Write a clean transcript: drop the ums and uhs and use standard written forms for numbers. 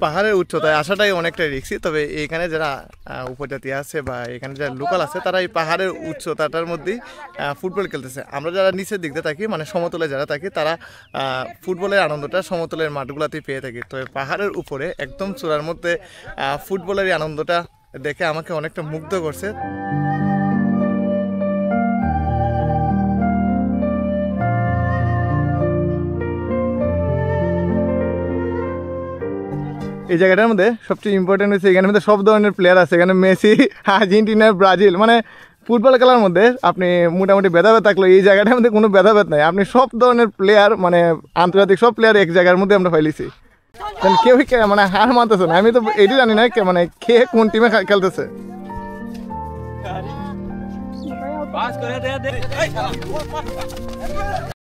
পাহাড়ের উচ্চতায় আসাটাই অনেকটা রিস্কি, তবে এখানে যারা উপজাতি আছে বা এখানে যারা লোকাল আছে তারা এই পাহাড়ের উচ্চতাটার মধ্যেই ফুটবল খেলতেছে। আমরা যারা নিচের দিক দিয়ে থাকি মানে সমতলে যারা থাকি তারা ফুটবলের আনন্দটা সমতলের মাঠগুলোতেই পেয়ে থাকি। তবে পাহাড়ের উপরে একদম চূড়ার মধ্যে ফুটবলের এই আনন্দটা দেখে আমাকে অনেকটা মুগ্ধ করছে। এই জায়গাটার মধ্যে সবচেয়ে ইম্পর্টেন্ট হচ্ছে এখানের মধ্যে সব ধরনের প্লেয়ার আছে। এখানে মেসি, আর্জেন্টিনা, ব্রাজিল, মানে ফুটবল খেলার মধ্যে আপনি মোটামুটি ভেদাভেদ থাকলো এই জায়গাটার মধ্যে কোনো ভেদাভেদ নাই। আপনি সব ধরনের প্লেয়ার মানে আন্তর্জাতিক সব প্লেয়ার এক জায়গার মধ্যে আমরা পাইলিছি। কেউ মানে হার মানতেছে না। আমি তো এটি জানি না মানে কে কোন টিমে খেলতেছে।